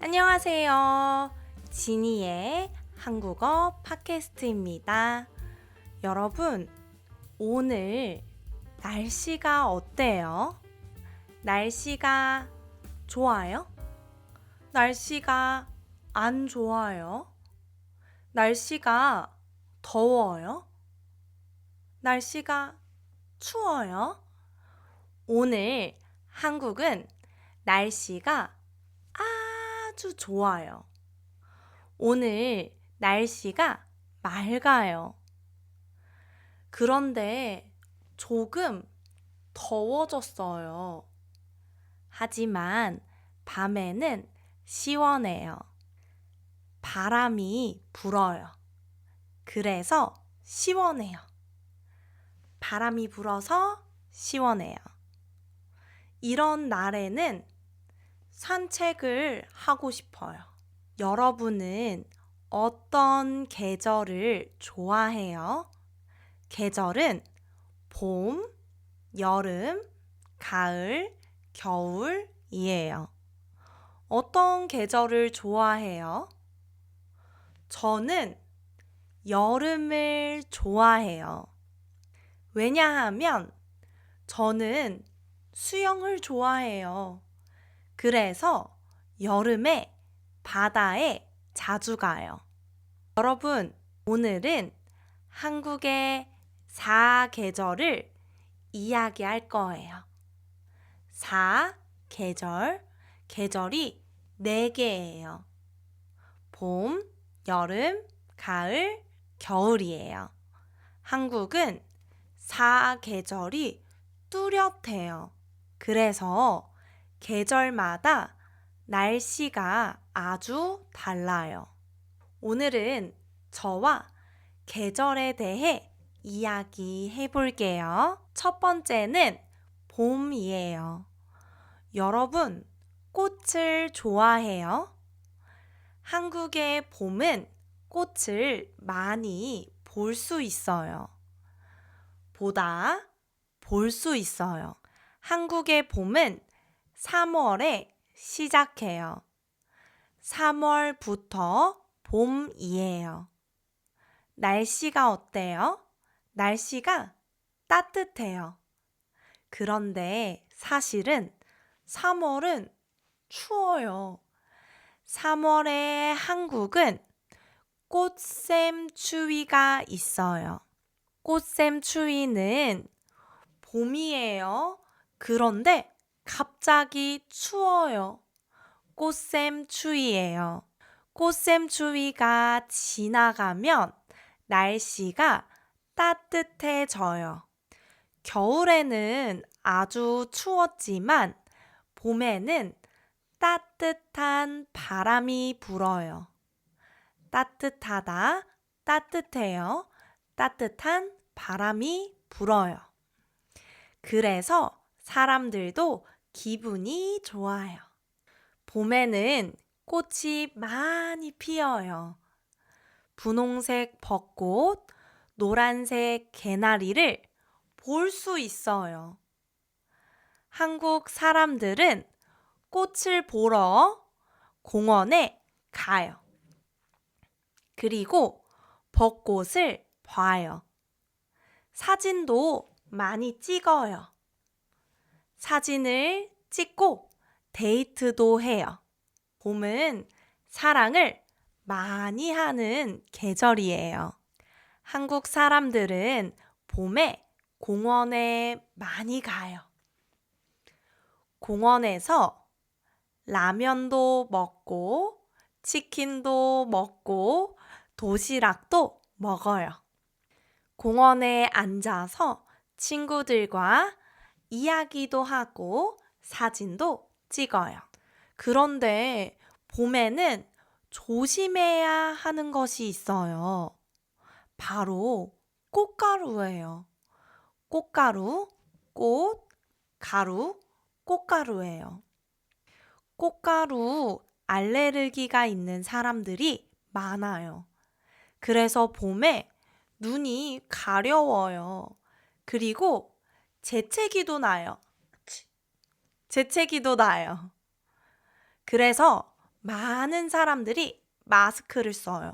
안녕하세요. 지니의 한국어 팟캐스트입니다. 여러분, 오늘 날씨가 어때요? 날씨가 좋아요? 날씨가 안 좋아요? 날씨가 더워요? 날씨가 추워요? 오늘 한국은 날씨가 아주 좋아요. 오늘 날씨가 맑아요. 그런데 조금 더워졌어요. 하지만 밤에는 시원해요. 바람이 불어요. 그래서 시원해요. 바람이 불어서 시원해요. 이런 날에는 산책을 하고 싶어요. 여러분은 어떤 계절을 좋아해요? 계절은 봄, 여름, 가을, 겨울이에요. 어떤 계절을 좋아해요? 저는 여름을 좋아해요. 왜냐하면 저는 수영을 좋아해요. 그래서 여름에 바다에 자주 가요. 여러분, 오늘은 한국의 4계절을 이야기할 거예요. 4계절, 계절이 4개예요. 봄, 여름, 가을, 겨울이에요. 한국은 4계절이 뚜렷해요. 그래서 계절마다 날씨가 아주 달라요. 오늘은 저와 계절에 대해 이야기해 볼게요. 첫 번째는 봄이에요. 여러분, 꽃을 좋아해요? 한국의 봄은 꽃을 많이 볼 수 있어요. 볼 수 있어요. 한국의 봄은 3월에 시작해요. 3월부터 봄이에요. 날씨가 어때요? 날씨가 따뜻해요. 그런데 사실은 3월은 추워요. 3월에 한국은 꽃샘추위가 있어요. 꽃샘추위는 봄이에요. 그런데 갑자기 추워요. 꽃샘추위예요. 꽃샘추위가 지나가면 날씨가 따뜻해져요. 겨울에는 아주 추웠지만 봄에는 따뜻한 바람이 불어요. 따뜻하다, 따뜻해요. 따뜻한 바람이 불어요. 그래서 사람들도 기분이 좋아요. 봄에는 꽃이 많이 피어요. 분홍색 벚꽃, 노란색 개나리를 볼 수 있어요. 한국 사람들은 꽃을 보러 공원에 가요. 그리고 벚꽃을 봐요. 사진도 많이 찍어요. 사진을 찍고 데이트도 해요. 봄은 사랑을 많이 하는 계절이에요. 한국 사람들은 봄에 공원에 많이 가요. 공원에서 라면도 먹고, 치킨도 먹고, 도시락도 먹어요. 공원에 앉아서 친구들과 이야기도 하고 사진도 찍어요. 그런데 봄에는 조심해야 하는 것이 있어요. 바로 꽃가루예요. 꽃가루, 꽃, 가루, 꽃가루예요. 꽃가루 알레르기가 있는 사람들이 많아요. 그래서 봄에 눈이 가려워요. 그리고 재채기도 나요. 재채기도 나요. 그래서 많은 사람들이 마스크를 써요.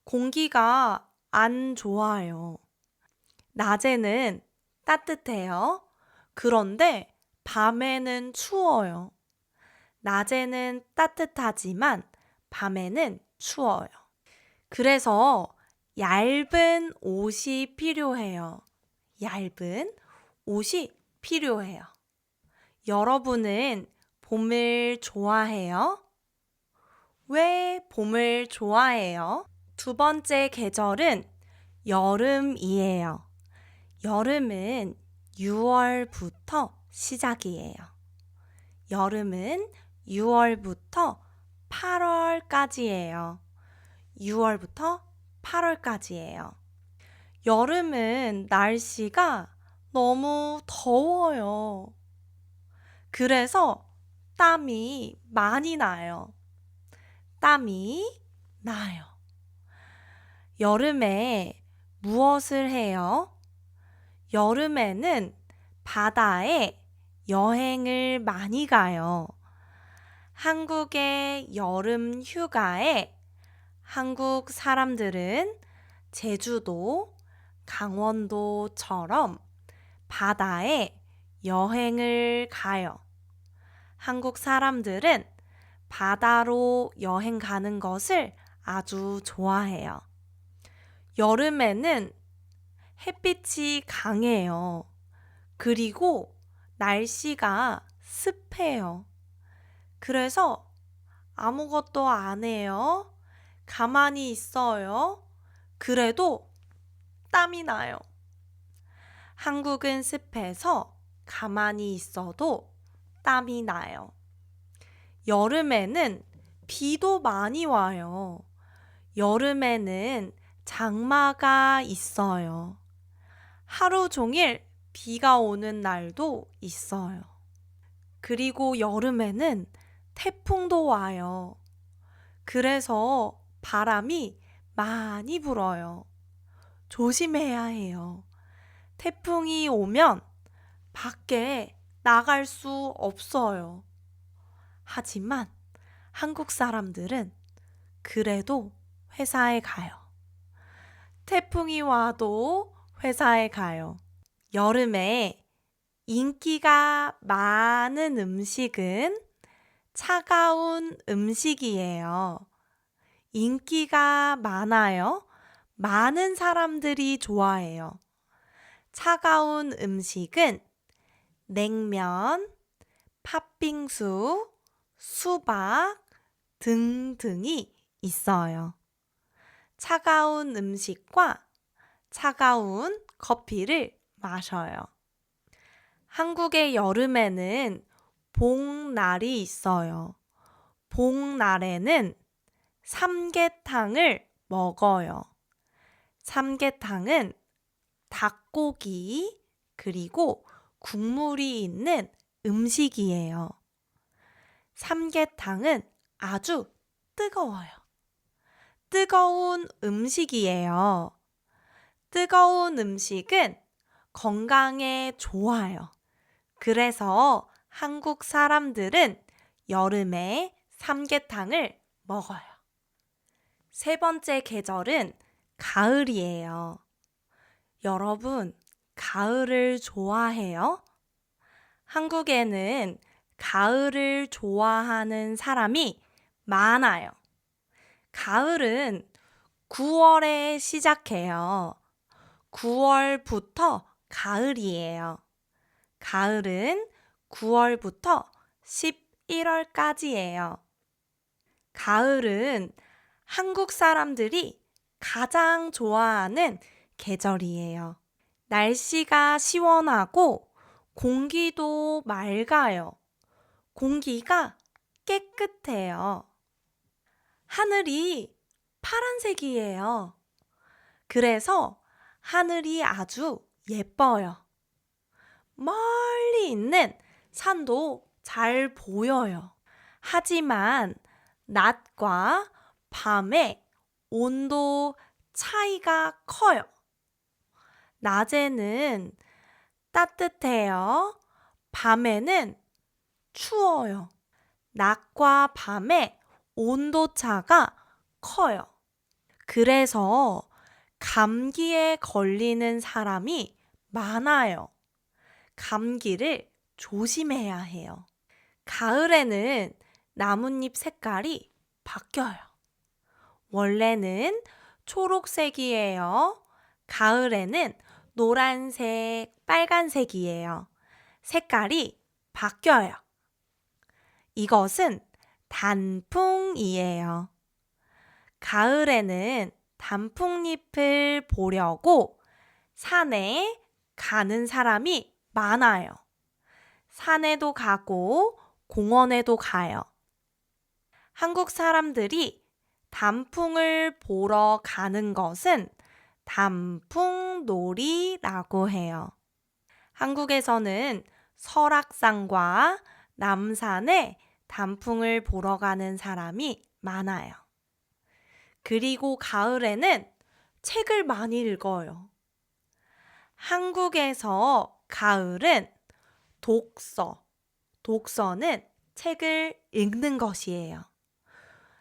공기가 안 좋아요. 낮에는 따뜻해요. 그런데 밤에는 추워요. 낮에는 따뜻하지만 밤에는 추워요. 그래서 얇은 옷이 필요해요. 얇은 옷이 필요해요. 여러분은 봄을 좋아해요? 왜 봄을 좋아해요? 두 번째 계절은 여름이에요. 여름은 6월부터 시작이에요. 여름은 6월부터 8월까지예요. 6월부터 8월까지예요. 여름은 날씨가 너무 더워요. 그래서 땀이 많이 나요. 땀이 나요. 여름에 무엇을 해요? 여름에는 바다에 여행을 많이 가요. 한국의 여름 휴가에 한국 사람들은 제주도, 강원도처럼 바다에 여행을 가요. 한국 사람들은 바다로 여행 가는 것을 아주 좋아해요. 여름에는 햇빛이 강해요. 그리고 날씨가 습해요. 그래서 아무것도 안 해요. 가만히 있어요. 그래도 땀이 나요. 한국은 습해서 가만히 있어도 땀이 나요. 여름에는 비도 많이 와요. 여름에는 장마가 있어요. 하루 종일 비가 오는 날도 있어요. 그리고 여름에는 태풍도 와요. 그래서 바람이 많이 불어요. 조심해야 해요. 태풍이 오면 밖에 나갈 수 없어요. 하지만 한국 사람들은 그래도 회사에 가요. 태풍이 와도 회사에 가요. 여름에 인기가 많은 음식은 차가운 음식이에요. 인기가 많아요. 많은 사람들이 좋아해요. 차가운 음식은 냉면, 팥빙수, 수박 등등이 있어요. 차가운 음식과 차가운 커피를 마셔요. 한국의 여름에는 복날이 있어요. 복날에는 삼계탕을 먹어요. 삼계탕은 닭고기 그리고 국물이 있는 음식이에요. 삼계탕은 아주 뜨거워요. 뜨거운 음식이에요. 뜨거운 음식은 건강에 좋아요. 그래서 한국 사람들은 여름에 삼계탕을 먹어요. 세 번째 계절은 가을이에요. 여러분, 가을을 좋아해요? 한국에는 가을을 좋아하는 사람이 많아요. 가을은 9월에 시작해요. 9월부터 가을이에요. 가을은 9월부터 11월까지예요. 가을은 한국 사람들이 가장 좋아하는 계절이에요. 날씨가 시원하고 공기도 맑아요. 공기가 깨끗해요. 하늘이 파란색이에요. 그래서 하늘이 아주 예뻐요. 멀리 있는 산도 잘 보여요. 하지만 낮과 밤의 온도 차이가 커요. 낮에는 따뜻해요. 밤에는 추워요. 낮과 밤의 온도차가 커요. 그래서 감기에 걸리는 사람이 많아요. 감기를 조심해야 해요. 가을에는 나뭇잎 색깔이 바뀌어요. 원래는 초록색이에요. 가을에는 노란색, 빨간색이에요. 색깔이 바뀌어요. 이것은 단풍이에요. 가을에는 단풍잎을 보려고 산에 가는 사람이 많아요. 산에도 가고 공원에도 가요. 한국 사람들이 단풍을 보러 가는 것은 단풍놀이라고 해요. 한국에서는 설악산과 남산에 단풍을 보러 가는 사람이 많아요. 그리고 가을에는 책을 많이 읽어요. 한국에서 가을은 독서는 책을 읽는 것이에요.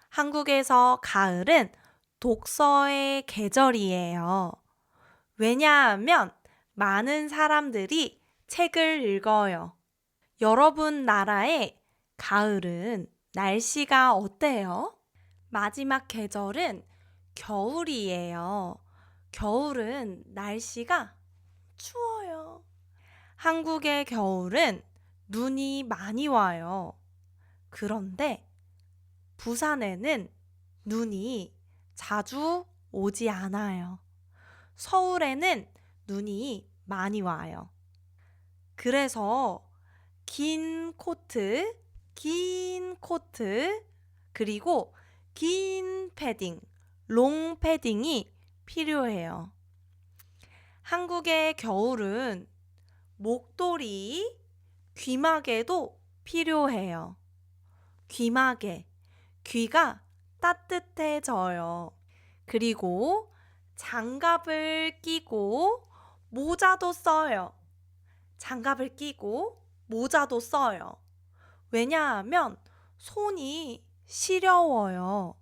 한국에서 가을은 독서의 계절이에요. 왜냐하면 많은 사람들이 책을 읽어요. 여러분 나라의 가을은 날씨가 어때요? 마지막 계절은 겨울이에요. 겨울은 날씨가 추워요. 한국의 겨울은 눈이 많이 와요. 그런데 부산에는 눈이 자주 오지 않아요. 서울에는 눈이 많이 와요. 그래서 긴 코트, 그리고 긴 패딩, 롱 패딩이 필요해요. 한국의 겨울은 목도리, 귀마개도 필요해요. 귀가 따뜻해져요. 그리고 장갑을 끼고 모자도 써요. 왜냐하면 손이 시려워요.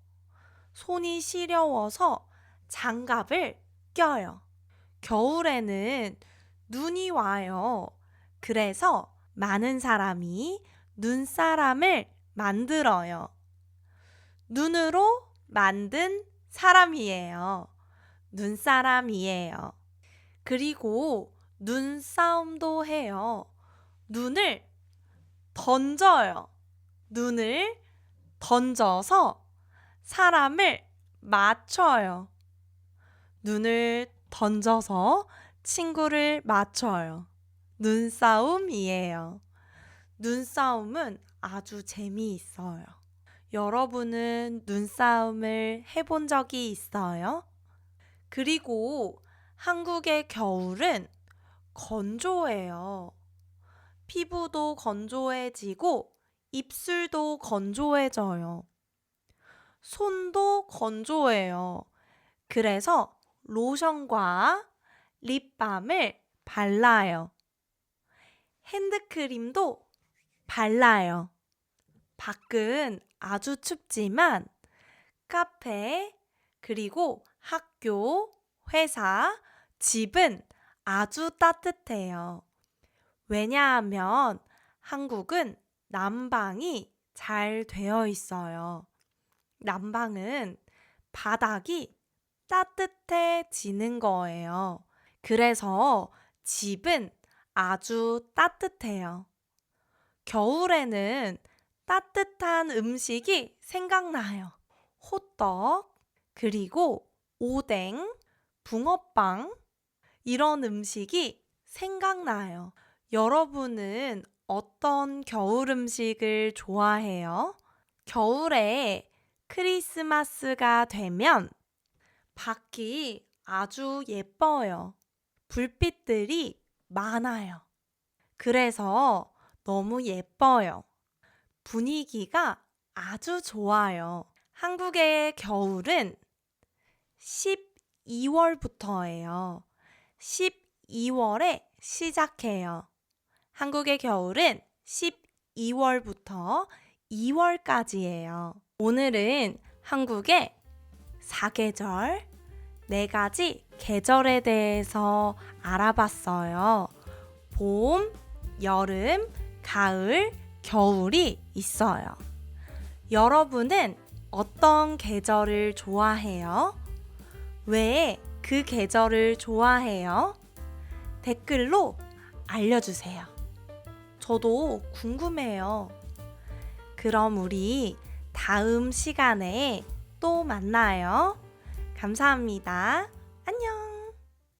손이 시려워서 장갑을 껴요. 겨울에는 눈이 와요. 그래서 많은 사람이 눈사람을 만들어요. 눈으로 만든 사람이에요. 눈사람이에요. 그리고 눈싸움도 해요. 눈을 던져서 사람을 맞춰요. 눈을 던져서 친구를 맞춰요. 눈싸움이에요. 눈싸움은 아주 재미있어요. 여러분은 눈싸움을 해본 적이 있어요? 그리고 한국의 겨울은 건조해요. 피부도 건조해지고 입술도 건조해져요. 손도 건조해요. 그래서 로션과 립밤을 발라요. 핸드크림도 발라요. 밖은 아주 춥지만 카페, 그리고 학교, 회사, 집은 아주 따뜻해요. 왜냐하면 한국은 난방이 잘 되어 있어요. 난방은 바닥이 따뜻해지는 거예요. 그래서 집은 아주 따뜻해요. 겨울에는 따뜻한 음식이 생각나요. 호떡, 그리고 오뎅, 붕어빵, 이런 음식이 생각나요. 여러분은 어떤 겨울 음식을 좋아해요? 겨울에 크리스마스가 되면 밖이 아주 예뻐요. 불빛들이 많아요. 그래서 너무 예뻐요. 분위기가 아주 좋아요. 한국의 겨울은 12월부터예요. 12월에 시작해요. 한국의 겨울은 12월부터 12월까지예요. 오늘은 한국의 사계절, 4가지 계절에 대해서 알아봤어요. 봄, 여름, 가을, 겨울이 있어요. 여러분은 어떤 계절을 좋아해요? 왜 그 계절을 좋아해요? 댓글로 알려주세요. 저도 궁금해요. 그럼 우리 다음 시간에 또 만나요. 감사합니다. 안녕!